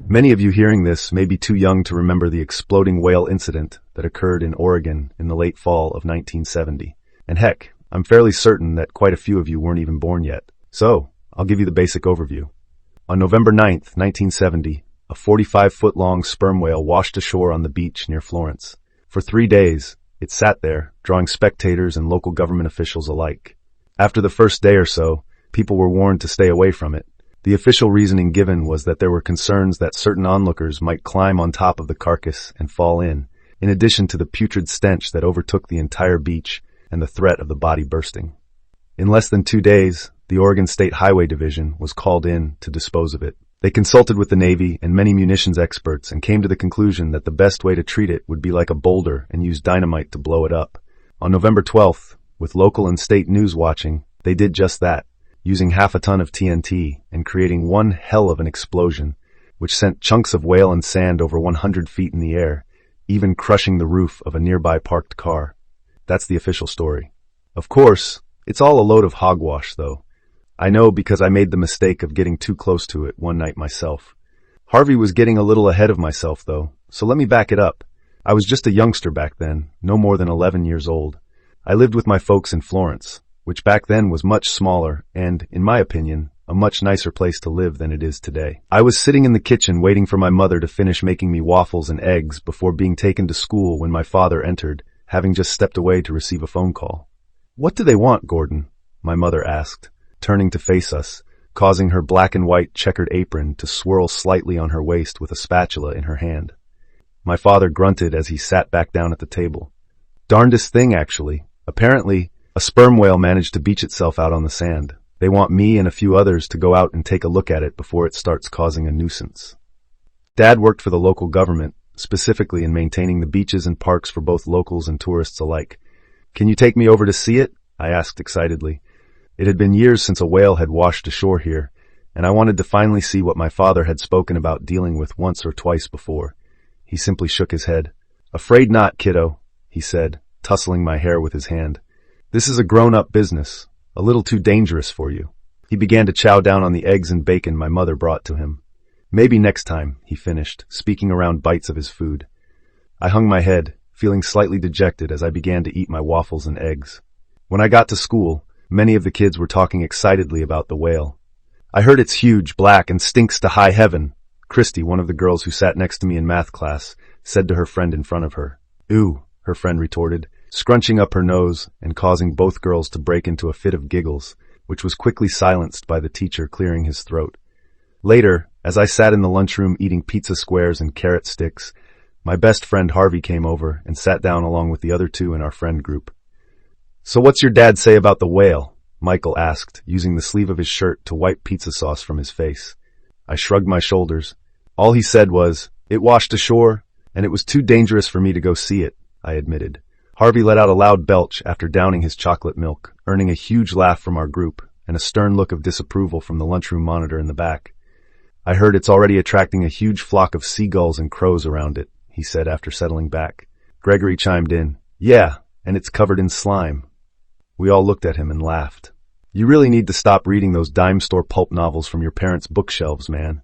Many of you hearing this may be too young to remember the exploding whale incident that occurred in Oregon in the late fall of 1970. And heck, I'm fairly certain that quite a few of you weren't even born yet. So, I'll give you the basic overview. On November 9th, 1970, a 45-foot-long sperm whale washed ashore on the beach near Florence. For 3 days, it sat there, drawing spectators and local government officials alike. After the first day or so, people were warned to stay away from it. The official reasoning given was that there were concerns that certain onlookers might climb on top of the carcass and fall in addition to the putrid stench that overtook the entire beach and the threat of the body bursting. In less than 2 days, the Oregon State Highway Division was called in to dispose of it. They consulted with the Navy and many munitions experts and came to the conclusion that the best way to treat it would be like a boulder and use dynamite to blow it up. On November 12th, with local and state news watching, they did just that, using half a ton of TNT and creating one hell of an explosion, which sent chunks of whale and sand over 100 feet in the air, even crushing the roof of a nearby parked car. That's the official story. Of course, it's all a load of hogwash, though. I know because I made the mistake of getting too close to it one night myself. Harvey was getting a little ahead of myself, though, so let me back it up. I was just a youngster back then, no more than 11 years old. I lived with my folks in Florence, which back then was much smaller and, in my opinion, a much nicer place to live than it is today. I was sitting in the kitchen waiting for my mother to finish making me waffles and eggs before being taken to school when my father entered, having just stepped away to receive a phone call. "What do they want, Gordon?" my mother asked, turning to face us, causing her black and white checkered apron to swirl slightly on her waist with a spatula in her hand. My father grunted as he sat back down at the table. "Darndest thing, actually. Apparently, a sperm whale managed to beach itself out on the sand. They want me and a few others to go out and take a look at it before it starts causing a nuisance." Dad worked for the local government, specifically in maintaining the beaches and parks for both locals and tourists alike. "Can you take me over to see it?" I asked excitedly. It had been years since a whale had washed ashore here, and I wanted to finally see what my father had spoken about dealing with once or twice before. He simply shook his head. "Afraid not, kiddo," he said, tussling my hair with his hand. "This is a grown-up business, a little too dangerous for you." He began to chow down on the eggs and bacon my mother brought to him. "Maybe next time," he finished, speaking around bites of his food. I hung my head, feeling slightly dejected as I began to eat my waffles and eggs. When I got to school, many of the kids were talking excitedly about the whale. "I heard it's huge, black, and stinks to high heaven," Christy, one of the girls who sat next to me in math class, said to her friend in front of her. "Ooh," her friend retorted, scrunching up her nose and causing both girls to break into a fit of giggles, which was quickly silenced by the teacher clearing his throat. Later, as I sat in the lunchroom eating pizza squares and carrot sticks, my best friend Harvey came over and sat down along with the other two in our friend group. "So what's your dad say about the whale?" Michael asked, using the sleeve of his shirt to wipe pizza sauce from his face. I shrugged my shoulders. "All he said was, it washed ashore, and it was too dangerous for me to go see it," I admitted. Harvey let out a loud belch after downing his chocolate milk, earning a huge laugh from our group and a stern look of disapproval from the lunchroom monitor in the back. "I heard it's already attracting a huge flock of seagulls and crows around it," he said after settling back. Gregory chimed in, "Yeah, and it's covered in slime." We all looked at him and laughed. "You really need to stop reading those dime store pulp novels from your parents' bookshelves, man,"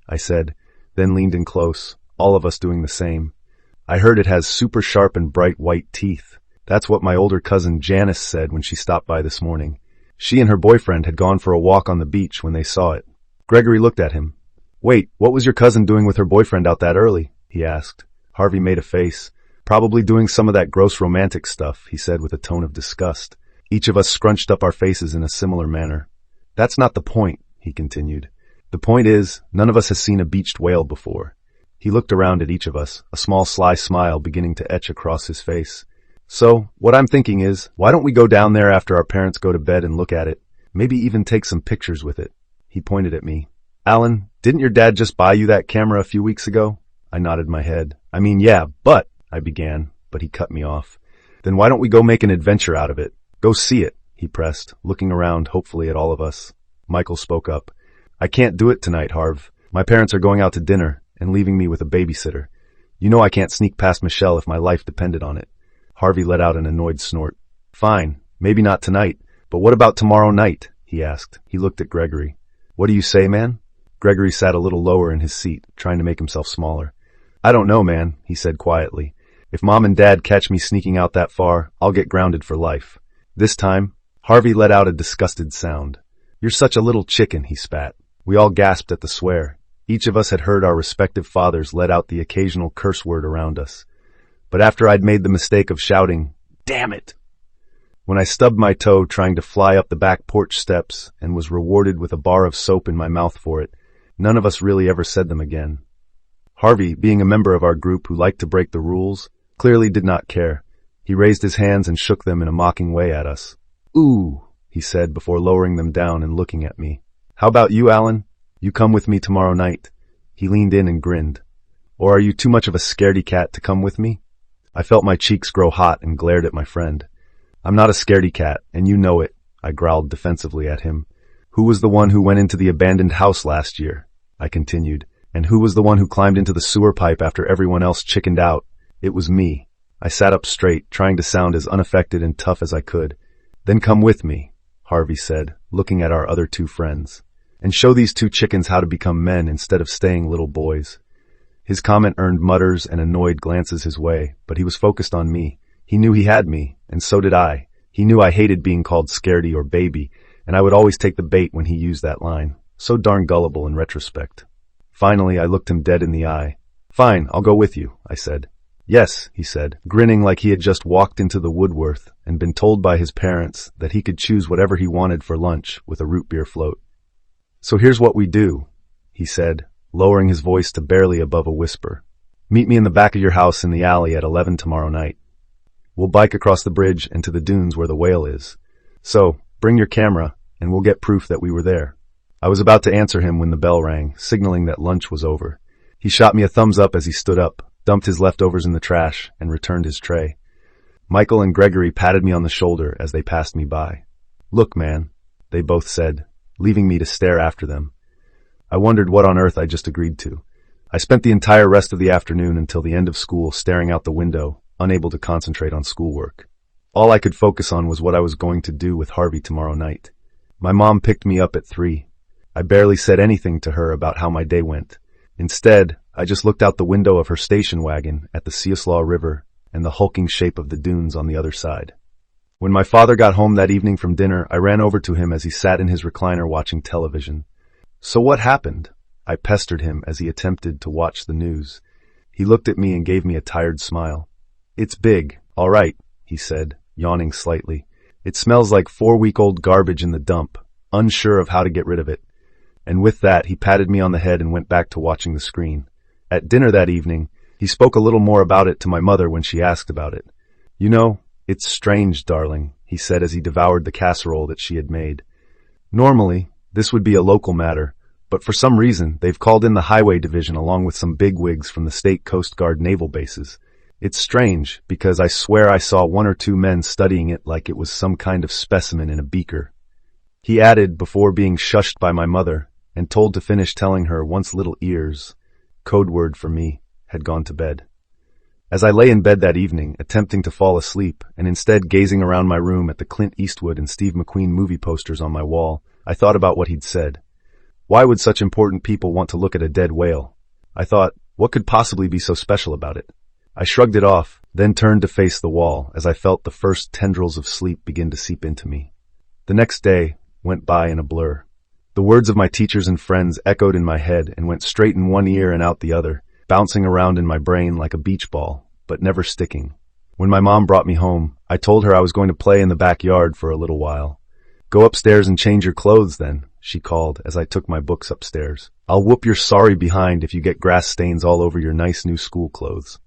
I said, then leaned in close, all of us doing the same. "I heard it has super sharp and bright white teeth. That's what my older cousin Janice said when she stopped by this morning. She and her boyfriend had gone for a walk on the beach when they saw it." Gregory looked at him. "Wait, what was your cousin doing with her boyfriend out that early?" he asked. Harvey made a face. "Probably doing some of that gross romantic stuff," he said with a tone of disgust. Each of us scrunched up our faces in a similar manner. "That's not the point," he continued. "The point is, none of us has seen a beached whale before." He looked around at each of us, a small sly smile beginning to etch across his face. "So, what I'm thinking is, why don't we go down there after our parents go to bed and look at it? Maybe even take some pictures with it." He pointed at me. "Alan, didn't your dad just buy you that camera a few weeks ago?" I nodded my head. "I mean, yeah, but," I began, but he cut me off. "Then why don't we go make an adventure out of it? Go see it," he pressed, looking around hopefully at all of us. Michael spoke up. "I can't do it tonight, Harv. My parents are going out to dinner and leaving me with a babysitter. You know I can't sneak past Michelle if my life depended on it." Harvey let out an annoyed snort. "Fine, maybe not tonight, but what about tomorrow night?" he asked. He looked at Gregory. "What do you say, man?" Gregory sat a little lower in his seat, trying to make himself smaller. I don't know, man, he said quietly. If Mom and Dad catch me sneaking out that far, I'll get grounded for life. This time, Harvey let out a disgusted sound. You're such a little chicken, he spat. We all gasped at the swear. Each of us had heard our respective fathers let out the occasional curse word around us. But after I'd made the mistake of shouting, "Damn it!" when I stubbed my toe trying to fly up the back porch steps and was rewarded with a bar of soap in my mouth for it, none of us really ever said them again. Harvey, being a member of our group who liked to break the rules, clearly did not care. He raised his hands and shook them in a mocking way at us. "Ooh," he said before lowering them down and looking at me. "How about you, Alan? You come with me tomorrow night?" He leaned in and grinned. "Or are you too much of a scaredy cat to come with me?" I felt my cheeks grow hot and glared at my friend. "I'm not a scaredy cat, and you know it," I growled defensively at him. "Who was the one who went into the abandoned house last year?" I continued. "And who was the one who climbed into the sewer pipe after everyone else chickened out? It was me." I sat up straight, trying to sound as unaffected and tough as I could. "Then come with me," Harvey said, looking at our other two friends, "and show these two chickens how to become men instead of staying little boys." His comment earned mutters and annoyed glances his way, but he was focused on me. He knew he had me, and so did I. He knew I hated being called scaredy or baby, and I would always take the bait when he used that line. So darn gullible in retrospect. Finally, I looked him dead in the eye. "Fine, I'll go with you," I said. "Yes," he said, grinning like he had just walked into the Woodworth and been told by his parents that he could choose whatever he wanted for lunch with a root beer float. "So here's what we do," he said, lowering his voice to barely above a whisper. "Meet me in the back of your house in the alley at 11 tomorrow night. We'll bike across the bridge and to the dunes where the whale is. So, bring your camera, and we'll get proof that we were there." I was about to answer him when the bell rang, signaling that lunch was over. He shot me a thumbs up as he stood up, dumped his leftovers in the trash, and returned his tray. Michael and Gregory patted me on the shoulder as they passed me by. "Look, man," they both said, leaving me to stare after them. I wondered what on earth I just agreed to. I spent the entire rest of the afternoon until the end of school staring out the window, unable to concentrate on schoolwork. All I could focus on was what I was going to do with Harvey tomorrow night. My mom picked me up at 3. I barely said anything to her about how my day went. Instead, I just looked out the window of her station wagon at the Siuslaw River and the hulking shape of the dunes on the other side. When my father got home that evening from dinner, I ran over to him as he sat in his recliner watching television. "So what happened?" I pestered him as he attempted to watch the news. He looked at me and gave me a tired smile. "It's big, all right," he said, yawning slightly. "It smells like 4-week-old garbage in the dump, unsure of how to get rid of it." And with that, he patted me on the head and went back to watching the screen. At dinner that evening, he spoke a little more about it to my mother when she asked about it. "You know, it's strange, darling," he said as he devoured the casserole that she had made. "Normally, this would be a local matter, but for some reason, they've called in the Highway Division along with some bigwigs from the state Coast Guard naval bases. It's strange because I swear I saw 1 or 2 men studying it like it was some kind of specimen in a beaker." He added before being shushed by my mother and told to finish telling her once little ears, code word for me, had gone to bed. As I lay in bed that evening, attempting to fall asleep, and instead gazing around my room at the Clint Eastwood and Steve McQueen movie posters on my wall, I thought about what he'd said. Why would such important people want to look at a dead whale? I thought, what could possibly be so special about it? I shrugged it off, then turned to face the wall as I felt the first tendrils of sleep begin to seep into me. The next day went by in a blur. The words of my teachers and friends echoed in my head and went straight in one ear and out the other, bouncing around in my brain like a beach ball, but never sticking. When my mom brought me home, I told her I was going to play in the backyard for a little while. "Go upstairs and change your clothes then," she called as I took my books upstairs. "I'll whoop your sorry behind if you get grass stains all over your nice new school clothes."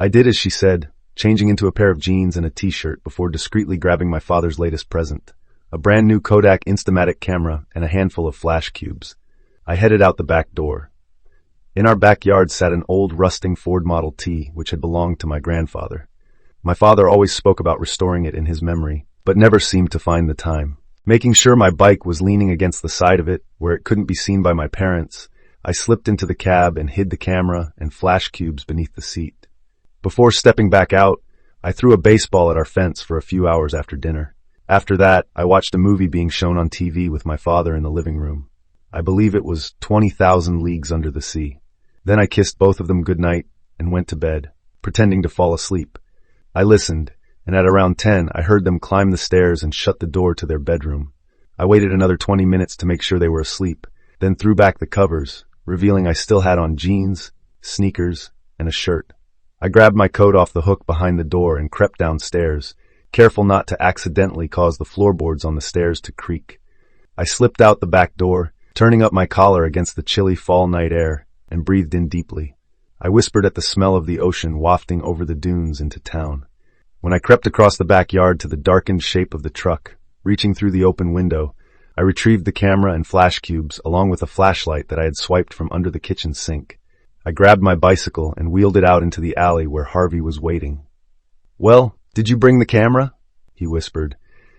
I did as she said, changing into a pair of jeans and a t-shirt before discreetly grabbing my father's latest present, a brand new Kodak Instamatic camera and a handful of flash cubes. I headed out the back door. In our backyard sat an old rusting Ford Model T which had belonged to my grandfather. My father always spoke about restoring it in his memory, but never seemed to find the time. Making sure my bike was leaning against the side of it, where it couldn't be seen by my parents, I slipped into the cab and hid the camera and flash cubes beneath the seat. Before stepping back out, I threw a baseball at our fence for a few hours after dinner. After that, I watched a movie being shown on TV with my father in the living room. I believe it was 20,000 leagues under the sea. Then I kissed both of them goodnight and went to bed, pretending to fall asleep. I listened, and at around 10, I heard them climb the stairs and shut the door to their bedroom. I waited another 20 minutes to make sure they were asleep, then threw back the covers, revealing I still had on jeans, sneakers, and a shirt. I grabbed my coat off the hook behind the door and crept downstairs, careful not to accidentally cause the floorboards on the stairs to creak. I slipped out the back door, turning up my collar against the chilly fall night air, and breathed in deeply. I whispered at the smell of the ocean wafting over the dunes into town. When I crept across the backyard to the darkened shape of the truck, reaching through the open window, I retrieved the camera and flash cubes along with a flashlight that I had swiped from under the kitchen sink. I grabbed my bicycle and wheeled it out into the alley where Harvey was waiting. "Well, did you bring the camera?" he whispered,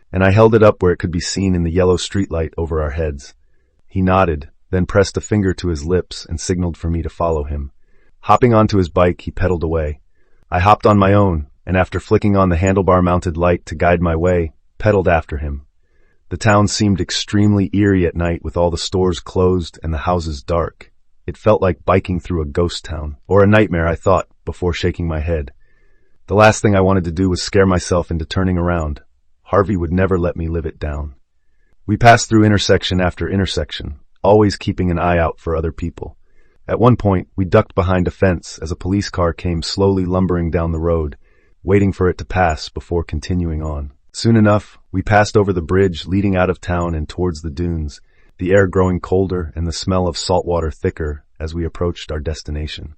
and I held it up where it could be seen in the yellow streetlight over our heads. He nodded, then pressed a finger to his lips and signaled for me to follow him. Hopping onto his bike, he pedaled away. I hopped on my own, and after flicking on the handlebar-mounted light to guide my way, pedaled after him. The town seemed extremely eerie at night with all the stores closed and the houses dark. It felt like biking through a ghost town, or a nightmare, I thought, before shaking my head. The last thing I wanted to do was scare myself into turning around. Harvey would never let me live it down. We passed through intersection after intersection, always keeping an eye out for other people. At one point, we ducked behind a fence as a police car came slowly lumbering down the road, waiting for it to pass before continuing on. Soon enough, we passed over the bridge leading out of town and towards the dunes, the air growing colder and the smell of salt water thicker as we approached our destination.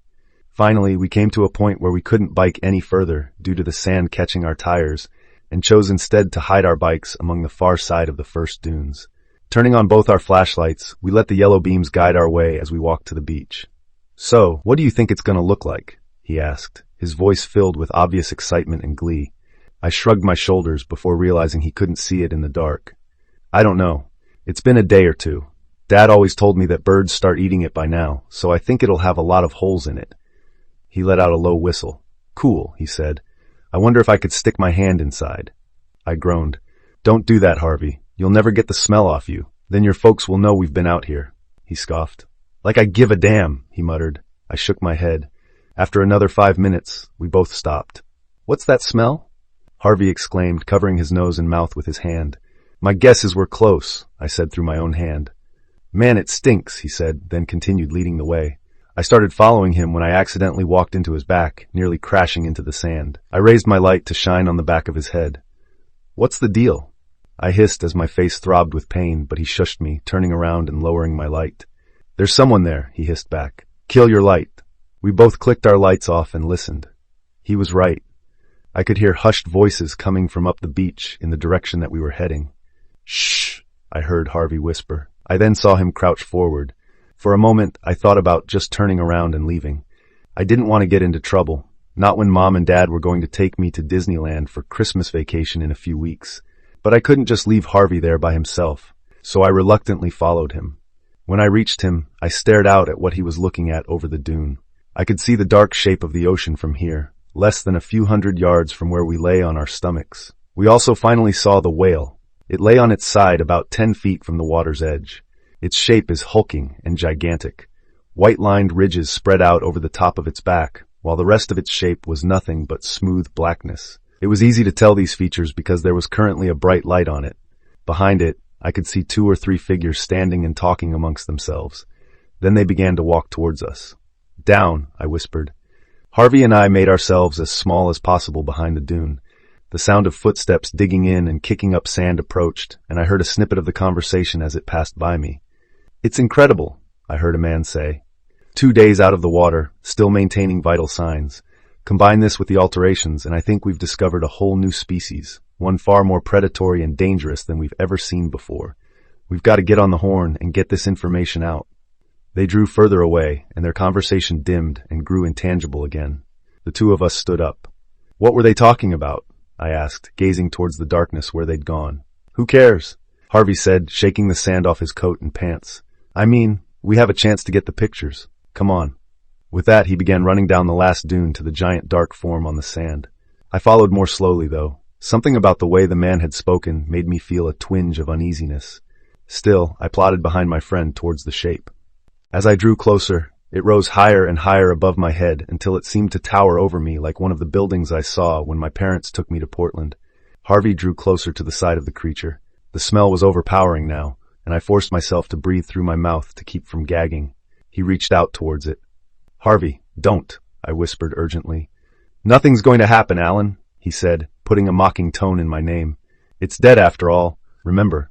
Finally, we came to a point where we couldn't bike any further due to the sand catching our tires, and chose instead to hide our bikes among the far side of the first dunes. Turning on both our flashlights, we let the yellow beams guide our way as we walked to the beach. "So, what do you think it's going to look like?" he asked, his voice filled with obvious excitement and glee. I shrugged my shoulders before realizing he couldn't see it in the dark. "I don't know. It's been a day or two. Dad always told me that birds start eating it by now, so I think it'll have a lot of holes in it." He let out a low whistle. "Cool," he said. "I wonder if I could stick my hand inside." I groaned. "Don't do that, Harvey. You'll never get the smell off you. Then your folks will know we've been out here." He scoffed. "Like I give a damn," he muttered. I shook my head. After another 5 minutes, we both stopped. "What's that smell?" Harvey exclaimed, covering his nose and mouth with his hand. "My guess is we're close," I said through my own hand. "Man, it stinks," he said, then continued leading the way. I started following him when I accidentally walked into his back, nearly crashing into the sand. I raised my light to shine on the back of his head. "What's the deal?" I hissed as my face throbbed with pain, but he shushed me, turning around and lowering my light. "There's someone there," he hissed back. "Kill your light." We both clicked our lights off and listened. He was right. I could hear hushed voices coming from up the beach in the direction that we were heading. "Shh," I heard Harvey whisper. I then saw him crouch forward. For a moment, I thought about just turning around and leaving. I didn't want to get into trouble, not when Mom and Dad were going to take me to Disneyland for Christmas vacation in a few weeks. But I couldn't just leave Harvey there by himself, so I reluctantly followed him. When I reached him, I stared out at what he was looking at over the dune. I could see the dark shape of the ocean from here, less than a few hundred yards from where we lay on our stomachs. We also finally saw the whale. It lay on its side about 10 feet from the water's edge. Its shape is hulking and gigantic. White-lined ridges spread out over the top of its back, while the rest of its shape was nothing but smooth blackness. It was easy to tell these features because there was currently a bright light on it. Behind it, I could see 2 or 3 figures standing and talking amongst themselves. Then they began to walk towards us. "Down," I whispered. Harvey and I made ourselves as small as possible behind the dune. The sound of footsteps digging in and kicking up sand approached, and I heard a snippet of the conversation as it passed by me. "It's incredible," I heard a man say. 2 days out of the water, still maintaining vital signs. Combine this with the alterations, and I think we've discovered a whole new species, one far more predatory and dangerous than we've ever seen before. We've got to get on the horn and get this information out. They drew further away, and their conversation dimmed and grew intangible again. The two of us stood up. "What were they talking about?" I asked, gazing towards the darkness where they'd gone. "Who cares?" Harvey said, shaking the sand off his coat and pants. "I mean, we have a chance to get the pictures. Come on." With that, he began running down the last dune to the giant dark form on the sand. I followed more slowly, though. Something about the way the man had spoken made me feel a twinge of uneasiness. Still, I plodded behind my friend towards the shape. As I drew closer, it rose higher and higher above my head until it seemed to tower over me like one of the buildings I saw when my parents took me to Portland. Harvey drew closer to the side of the creature. The smell was overpowering now, and I forced myself to breathe through my mouth to keep from gagging. He reached out towards it. "Harvey, don't," I whispered urgently. "Nothing's going to happen, Alan," he said, putting a mocking tone in my name. "It's dead after all, remember."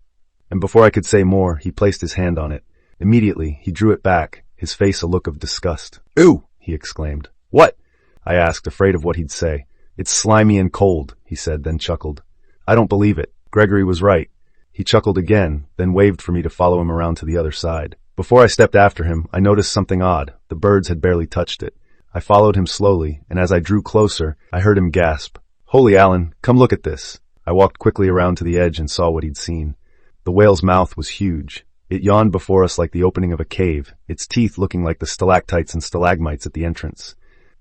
And before I could say more, he placed his hand on it. Immediately, he drew it back, his face a look of disgust. "Ooh!" he exclaimed. "What?" I asked, afraid of what he'd say. "It's slimy and cold," he said, then chuckled. "I don't believe it. Gregory was right." He chuckled again, then waved for me to follow him around to the other side. Before I stepped after him, I noticed something odd. The birds had barely touched it. I followed him slowly, and as I drew closer, I heard him gasp. "Holy Alan, come look at this." I walked quickly around to the edge and saw what he'd seen. The whale's mouth was huge. It yawned before us like the opening of a cave, its teeth looking like the stalactites and stalagmites at the entrance.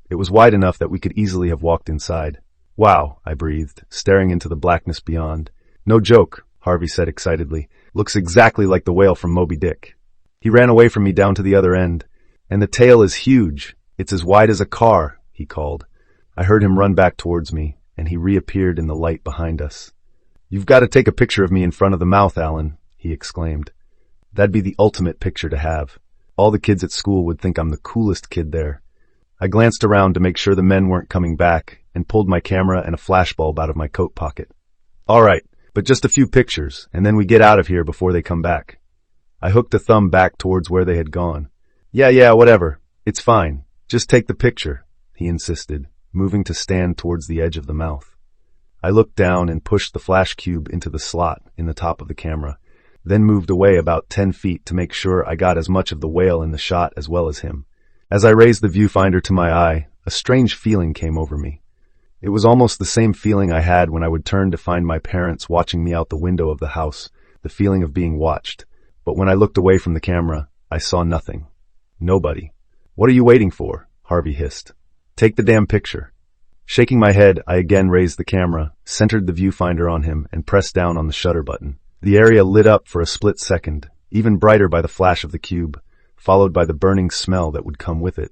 It was wide enough that we could easily have walked inside. "Wow," I breathed, staring into the blackness beyond. "No joke," Harvey said excitedly. "Looks exactly like the whale from Moby Dick." He ran away from me down to the other end. "And the tail is huge. It's as wide as a car," he called. I heard him run back towards me, and he reappeared in the light behind us. "You've got to take a picture of me in front of the mouth, Alan," he exclaimed. "That'd be the ultimate picture to have. All the kids at school would think I'm the coolest kid there." I glanced around to make sure the men weren't coming back and pulled my camera and a flashbulb out of my coat pocket. "All right, but just a few pictures, and then we get out of here before they come back." I hooked a thumb back towards where they had gone. Yeah, whatever. It's fine. Just take the picture," he insisted, moving to stand towards the edge of the mouth. I looked down and pushed the flash cube into the slot in the top of the camera, then moved away about 10 feet to make sure I got as much of the whale in the shot as well as him. As I raised the viewfinder to my eye, a strange feeling came over me. It was almost the same feeling I had when I would turn to find my parents watching me out the window of the house, the feeling of being watched. But when I looked away from the camera, I saw nothing. Nobody. "What are you waiting for?" Harvey hissed. "Take the damn picture." Shaking my head, I again raised the camera, centered the viewfinder on him, and pressed down on the shutter button. The area lit up for a split second, even brighter by the flash of the cube, followed by the burning smell that would come with it.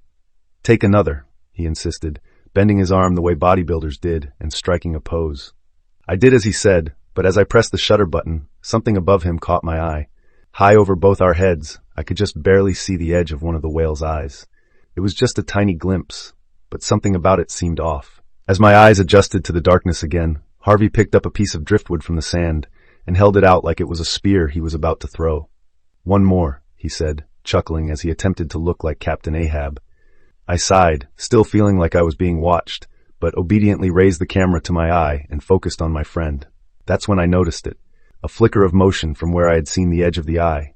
"Take another," he insisted, bending his arm the way bodybuilders did and striking a pose. I did as he said, but as I pressed the shutter button, something above him caught my eye. High over both our heads, I could just barely see the edge of one of the whale's eyes. It was just a tiny glimpse, but something about it seemed off. As my eyes adjusted to the darkness again, Harvey picked up a piece of driftwood from the sand and held it out like it was a spear he was about to throw. "One more," he said, chuckling as he attempted to look like Captain Ahab. I sighed, still feeling like I was being watched, but obediently raised the camera to my eye and focused on my friend. That's when I noticed it, a flicker of motion from where I had seen the edge of the eye.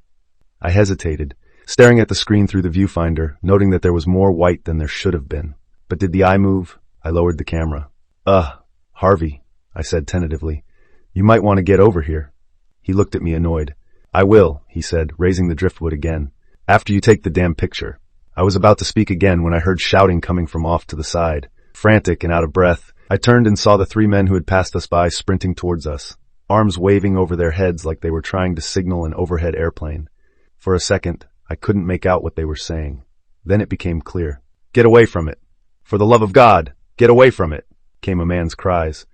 I hesitated, staring at the screen through the viewfinder, noting that there was more white than there should have been. But did the eye move? I lowered the camera. Harvey," I said tentatively. "You might want to get over here." He looked at me annoyed. "I will," he said, raising the driftwood again. "After you take the damn picture." I was about to speak again when I heard shouting coming from off to the side. Frantic and out of breath, I turned and saw the 3 men who had passed us by sprinting towards us, arms waving over their heads like they were trying to signal an overhead airplane. For a second, I couldn't make out what they were saying. Then it became clear. "Get away from it! For the love of God, get away from it!" came a man's cries.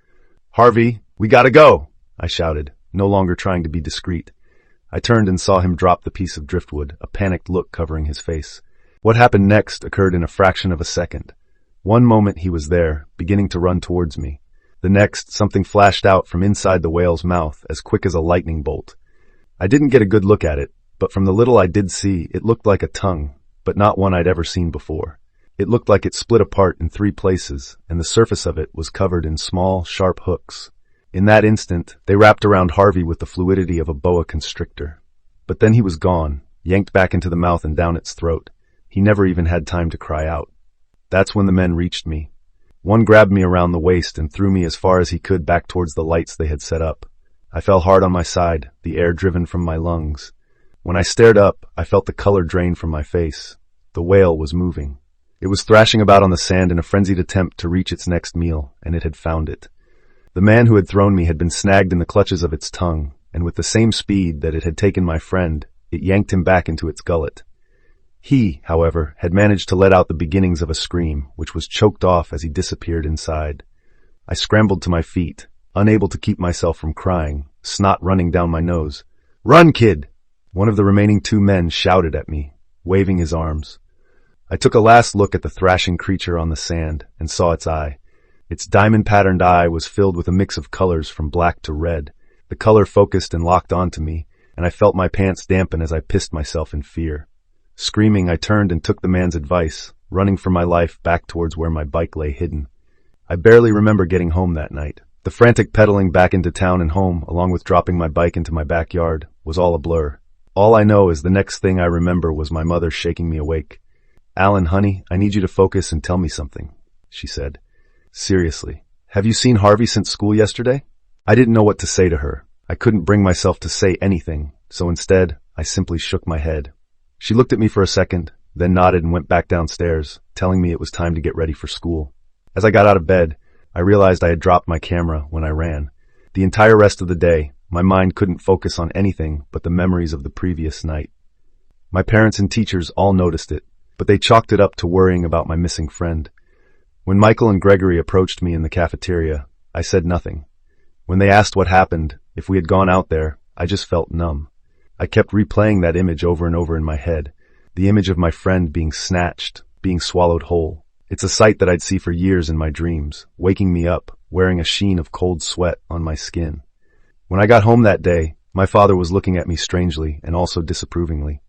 "Harvey, we gotta go!" I shouted, no longer trying to be discreet. I turned and saw him drop the piece of driftwood, a panicked look covering his face. What happened next occurred in a fraction of a second. One moment he was there, beginning to run towards me. The next, something flashed out from inside the whale's mouth, as quick as a lightning bolt. I didn't get a good look at it, but from the little I did see, it looked like a tongue, but not one I'd ever seen before. It looked like it split apart in 3 places, and the surface of it was covered in small, sharp hooks. In that instant, they wrapped around Harvey with the fluidity of a boa constrictor. But then he was gone, yanked back into the mouth and down its throat. He never even had time to cry out. That's when the men reached me. One grabbed me around the waist and threw me as far as he could back towards the lights they had set up. I fell hard on my side, the air driven from my lungs. When I stared up, I felt the color drain from my face. The whale was moving. It was thrashing about on the sand in a frenzied attempt to reach its next meal, and it had found it. The man who had thrown me had been snagged in the clutches of its tongue, and with the same speed that it had taken my friend, it yanked him back into its gullet. He, however, had managed to let out the beginnings of a scream, which was choked off as he disappeared inside. I scrambled to my feet, unable to keep myself from crying, snot running down my nose. "Run, kid!" One of the remaining 2 men shouted at me, waving his arms. I took a last look at the thrashing creature on the sand and saw its eye. Its diamond-patterned eye was filled with a mix of colors from black to red. The color focused and locked onto me, and I felt my pants dampen as I pissed myself in fear. Screaming, I turned and took the man's advice, running for my life back towards where my bike lay hidden. I barely remember getting home that night. The frantic pedaling back into town and home, along with dropping my bike into my backyard, was all a blur. All I know is the next thing I remember was my mother shaking me awake. "Alan, honey, I need you to focus and tell me something," she said. "Seriously, have you seen Harvey since school yesterday?" I didn't know what to say to her. I couldn't bring myself to say anything, so instead, I simply shook my head. She looked at me for a second, then nodded and went back downstairs, telling me it was time to get ready for school. As I got out of bed, I realized I had dropped my camera when I ran. The entire rest of the day, my mind couldn't focus on anything but the memories of the previous night. My parents and teachers all noticed it, but they chalked it up to worrying about my missing friend. When Michael and Gregory approached me in the cafeteria, I said nothing. When they asked what happened, if we had gone out there, I just felt numb. I kept replaying that image over and over in my head, the image of my friend being snatched, being swallowed whole. It's a sight that I'd see for years in my dreams, waking me up, wearing a sheen of cold sweat on my skin. When I got home that day, my father was looking at me strangely and also disapprovingly.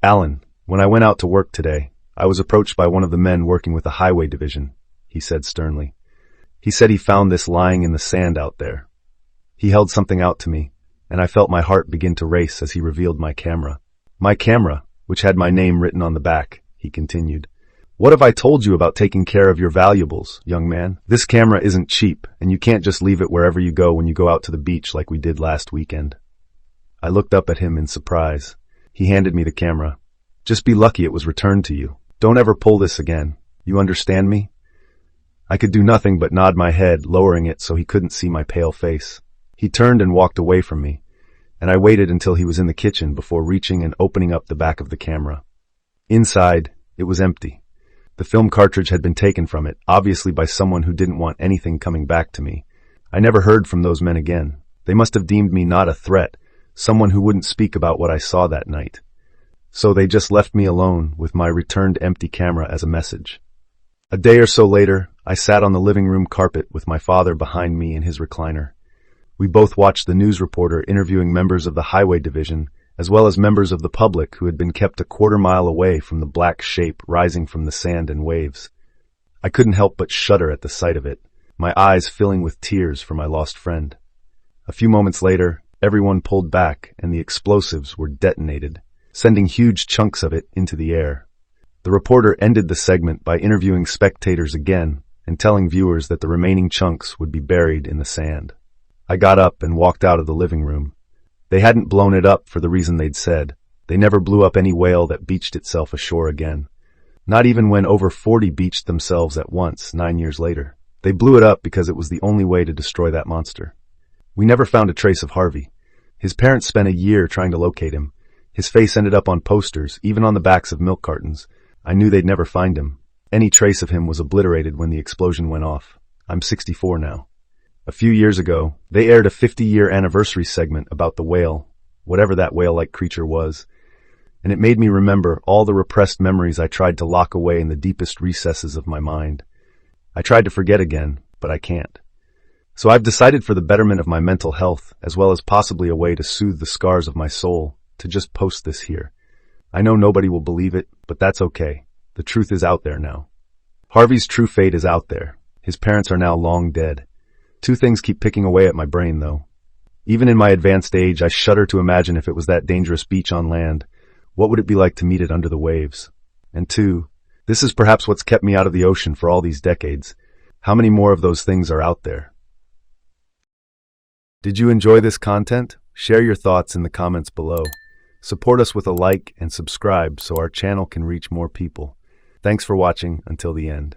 "Alan, when I went out to work today, I was approached by one of the men working with the highway division," he said sternly. "He said he found this lying in the sand out there." He held something out to me, and I felt my heart begin to race as he revealed my camera. "My camera, which had my name written on the back," he continued. "What have I told you about taking care of your valuables, young man? This camera isn't cheap, and you can't just leave it wherever you go when you go out to the beach like we did last weekend." I looked up at him in surprise. He handed me the camera. "Just be lucky it was returned to you. Don't ever pull this again. You understand me?" I could do nothing but nod my head, lowering it so he couldn't see my pale face. He turned and walked away from me, and I waited until he was in the kitchen before reaching and opening up the back of the camera. Inside, it was empty. The film cartridge had been taken from it, obviously by someone who didn't want anything coming back to me. I never heard from those men again. They must have deemed me not a threat, someone who wouldn't speak about what I saw that night. So they just left me alone with my returned empty camera as a message. A day or so later, I sat on the living room carpet with my father behind me in his recliner. We both watched the news reporter interviewing members of the highway division, as well as members of the public who had been kept a quarter-mile away from the black shape rising from the sand and waves. I couldn't help but shudder at the sight of it, my eyes filling with tears for my lost friend. A few moments later, everyone pulled back and the explosives were detonated, sending huge chunks of it into the air. The reporter ended the segment by interviewing spectators again and telling viewers that the remaining chunks would be buried in the sand. I got up and walked out of the living room. They hadn't blown it up for the reason they'd said. They never blew up any whale that beached itself ashore again. Not even when over 40 beached themselves at once 9 years later. They blew it up because it was the only way to destroy that monster. We never found a trace of Harvey. His parents spent a year trying to locate him. His face ended up on posters, even on the backs of milk cartons. I knew they'd never find him. Any trace of him was obliterated when the explosion went off. I'm 64 now. A few years ago, they aired a 50-year anniversary segment about the whale, whatever that whale-like creature was, and it made me remember all the repressed memories I tried to lock away in the deepest recesses of my mind. I tried to forget again, but I can't. So I've decided, for the betterment of my mental health, as well as possibly a way to soothe the scars of my soul, to just post this here. I know nobody will believe it, but that's okay. The truth is out there now. Harvey's true fate is out there. His parents are now long dead. Two things keep picking away at my brain, though. Even in my advanced age, I shudder to imagine if it was that dangerous beach on land, what would it be like to meet it under the waves? And two, this is perhaps what's kept me out of the ocean for all these decades. How many more of those things are out there? Did you enjoy this content? Share your thoughts in the comments below. Support us with a like and subscribe so our channel can reach more people. Thanks for watching until the end.